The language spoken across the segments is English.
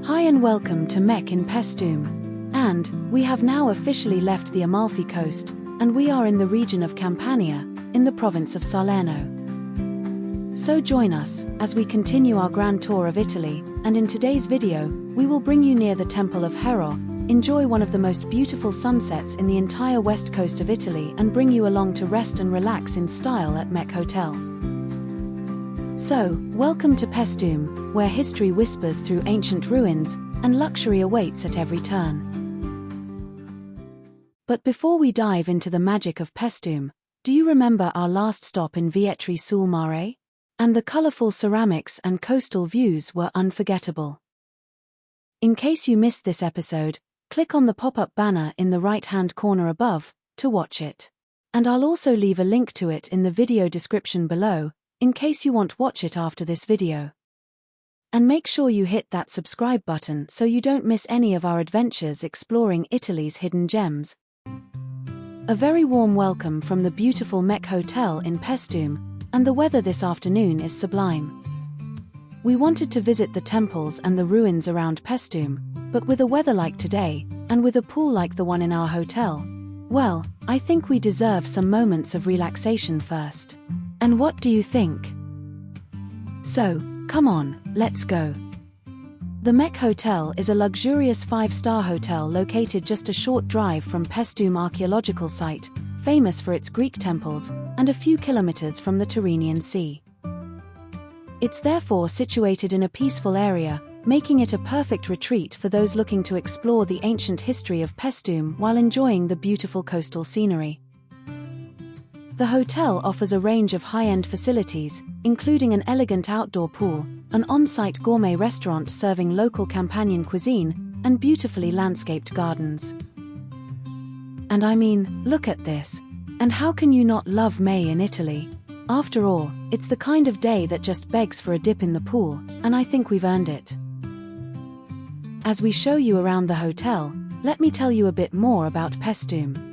Hi and welcome to MEC in Paestum. And we have now officially left the Amalfi coast, and we are in the region of Campania, in the province of Salerno. So join us as we continue our grand tour of Italy, and in today's video, we will bring you near the temple of Hera, enjoy one of the most beautiful sunsets in the entire west coast of Italy, and bring you along to rest and relax in style at MEC Hotel. So, welcome to Paestum, where history whispers through ancient ruins, and luxury awaits at every turn. But before we dive into the magic of Paestum, do you remember our last stop in Vietri sul Mare? And the colorful ceramics and coastal views were unforgettable. In case you missed this episode, click on the pop-up banner in the right-hand corner above to watch it. And I'll also leave a link to it in the video description below, in case you want to watch it after this video. And make sure you hit that subscribe button so you don't miss any of our adventures exploring Italy's hidden gems. A very warm welcome from the beautiful MEC Hotel in Paestum, and the weather this afternoon is sublime. We wanted to visit the temples and the ruins around Paestum, but with a weather like today, and with a pool like the one in our hotel, well, I think we deserve some moments of relaxation first. And what do you think? So, come on, let's go. The MEC Hotel is a luxurious 5-star hotel located just a short drive from Paestum archaeological site, famous for its Greek temples, and a few kilometers from the Tyrrhenian Sea. It's therefore situated in a peaceful area, making it a perfect retreat for those looking to explore the ancient history of Paestum while enjoying the beautiful coastal scenery. The hotel offers a range of high-end facilities, including an elegant outdoor pool, an on-site gourmet restaurant serving local Campanian cuisine, and beautifully landscaped gardens. And I mean, look at this. And how can you not love May in Italy? After all, it's the kind of day that just begs for a dip in the pool, and I think we've earned it. As we show you around the hotel, let me tell you a bit more about Paestum.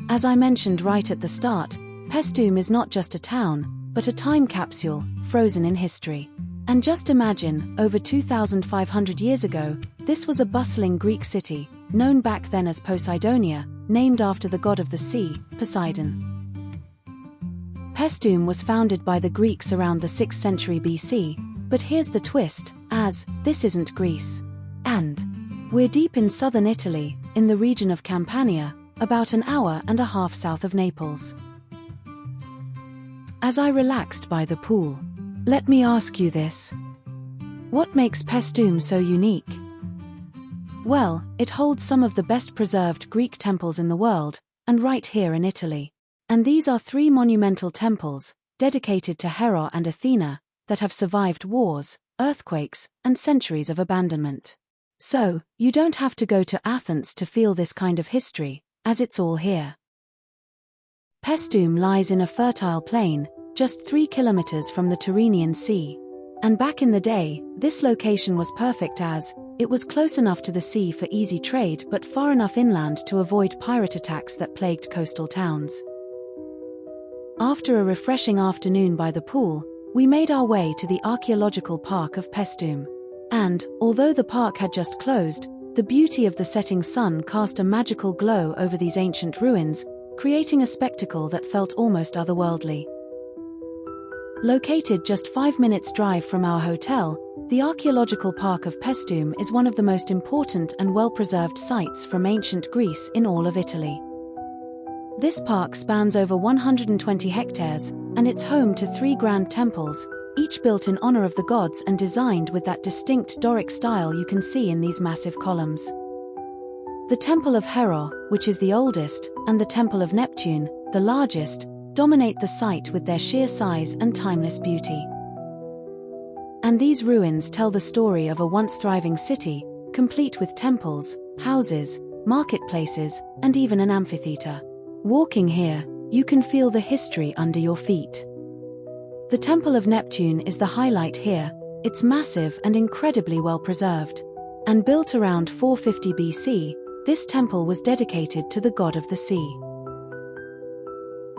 As I mentioned right at the start, Paestum is not just a town, but a time capsule, frozen in history. And just imagine, over 2,500 years ago, this was a bustling Greek city, known back then as Poseidonia, named after the god of the sea, Poseidon. Paestum was founded by the Greeks around the 6th century BC, but here's the twist, as this isn't Greece. And we're deep in southern Italy, in the region of Campania, about an hour and a half south of Naples. As I relaxed by the pool, let me ask you this. What makes Paestum so unique? Well, it holds some of the best preserved Greek temples in the world, and right here in Italy. And these are 3 monumental temples, dedicated to Hera and Athena, that have survived wars, earthquakes, and centuries of abandonment. So, you don't have to go to Athens to feel this kind of history, as it's all here. Paestum lies in a fertile plain, just 3 kilometers from the Tyrrhenian Sea. And back in the day, this location was perfect as it was close enough to the sea for easy trade but far enough inland to avoid pirate attacks that plagued coastal towns. After a refreshing afternoon by the pool, we made our way to the archaeological park of Paestum. And, although the park had just closed, the beauty of the setting sun cast a magical glow over these ancient ruins, creating a spectacle that felt almost otherworldly. Located just 5 minutes' drive from our hotel, the archaeological park of Paestum is one of the most important and well-preserved sites from ancient Greece in all of Italy. This park spans over 120 hectares, and it's home to 3 grand temples, each built in honor of the gods and designed with that distinct Doric style you can see in these massive columns. The Temple of Hera, which is the oldest, and the Temple of Neptune, the largest, dominate the site with their sheer size and timeless beauty. And these ruins tell the story of a once thriving city, complete with temples, houses, marketplaces, and even an amphitheater. Walking here, you can feel the history under your feet. The Temple of Neptune is the highlight here. It's massive and incredibly well preserved. And built around 450 BC, this temple was dedicated to the god of the sea.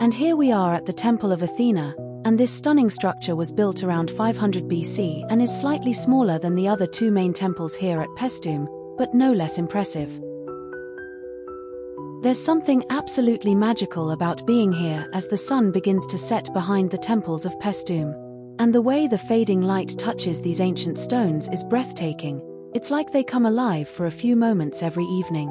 And here we are at the Temple of Athena, and this stunning structure was built around 500 BC and is slightly smaller than the other two main temples here at Paestum, but no less impressive. There's something absolutely magical about being here as the sun begins to set behind the temples of Paestum. And the way the fading light touches these ancient stones is breathtaking. It's like they come alive for a few moments every evening.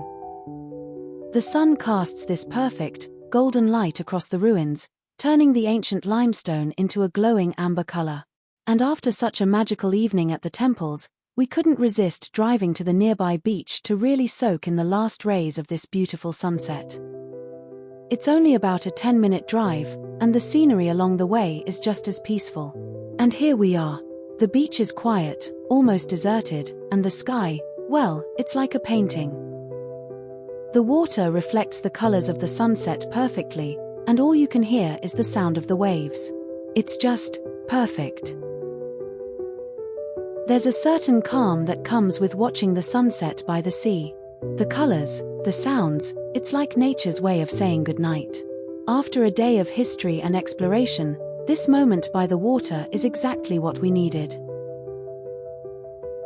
The sun casts this perfect, golden light across the ruins, turning the ancient limestone into a glowing amber color. And after such a magical evening at the temples, we couldn't resist driving to the nearby beach to really soak in the last rays of this beautiful sunset. It's only about a 10-minute drive, and the scenery along the way is just as peaceful. And here we are. The beach is quiet, almost deserted, and the sky, well, it's like a painting. The water reflects the colors of the sunset perfectly, and all you can hear is the sound of the waves. It's just perfect. There's a certain calm that comes with watching the sunset by the sea. The colors, the sounds, it's like nature's way of saying goodnight. After a day of history and exploration, this moment by the water is exactly what we needed.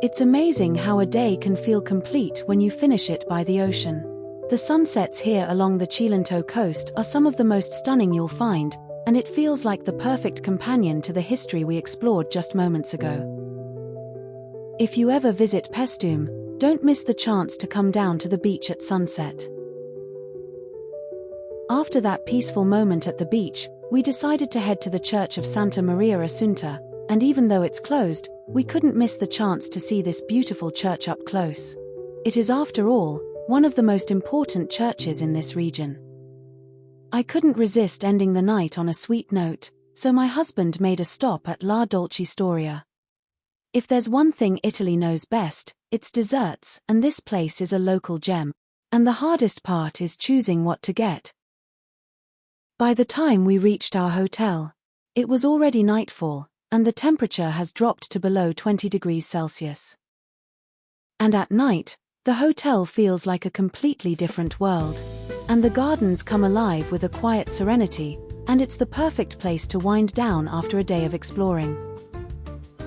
It's amazing how a day can feel complete when you finish it by the ocean. The sunsets here along the Chiesa coast are some of the most stunning you'll find, and it feels like the perfect companion to the history we explored just moments ago. If you ever visit Paestum, don't miss the chance to come down to the beach at sunset. After that peaceful moment at the beach, we decided to head to the church of Santa Maria Assunta, and even though it's closed, we couldn't miss the chance to see this beautiful church up close. It is, after all, one of the most important churches in this region. I couldn't resist ending the night on a sweet note, so my husband made a stop at La Dolce Storia. If there's one thing Italy knows best, it's desserts, and this place is a local gem. And the hardest part is choosing what to get. By the time we reached our hotel, it was already nightfall, and the temperature has dropped to below 20 degrees Celsius. And at night, the hotel feels like a completely different world. And the gardens come alive with a quiet serenity, and it's the perfect place to wind down after a day of exploring.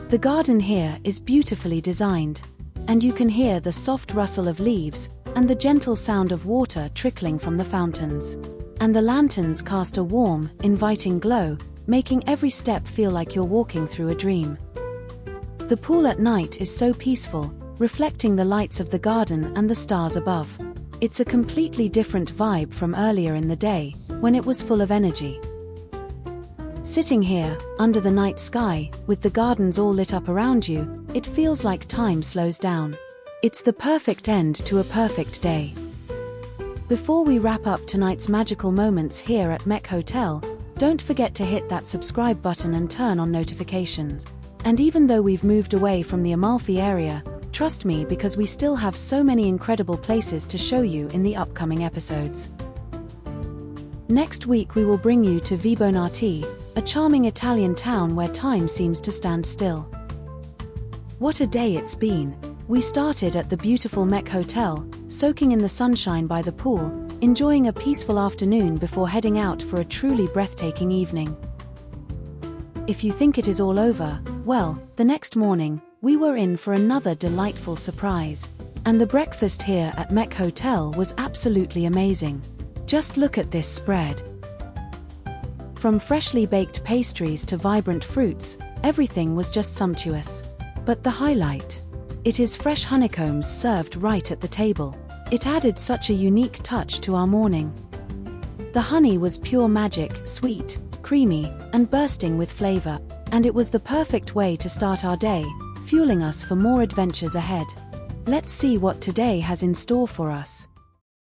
The garden here is beautifully designed, and you can hear the soft rustle of leaves and the gentle sound of water trickling from the fountains. And the lanterns cast a warm, inviting glow, making every step feel like you're walking through a dream. The pool at night is so peaceful, reflecting the lights of the garden and the stars above. It's a completely different vibe from earlier in the day, when it was full of energy. Sitting here, under the night sky, with the gardens all lit up around you, it feels like time slows down. It's the perfect end to a perfect day. Before we wrap up tonight's magical moments here at MEC Hotel, don't forget to hit that subscribe button and turn on notifications. And even though we've moved away from the Amalfi area, trust me, because we still have so many incredible places to show you in the upcoming episodes. Next week we will bring you to Vibonati, a charming Italian town where time seems to stand still. What a day it's been! We started at the beautiful MEC Hotel, soaking in the sunshine by the pool, enjoying a peaceful afternoon before heading out for a truly breathtaking evening. If you think it is all over, well, the next morning, we were in for another delightful surprise. And the breakfast here at MEC Hotel was absolutely amazing. Just look at this spread. From freshly baked pastries to vibrant fruits, everything was just sumptuous. But the highlight? It is fresh honeycombs served right at the table. It added such a unique touch to our morning. The honey was pure magic, sweet, creamy, and bursting with flavor, and it was the perfect way to start our day, fueling us for more adventures ahead. Let's see what today has in store for us.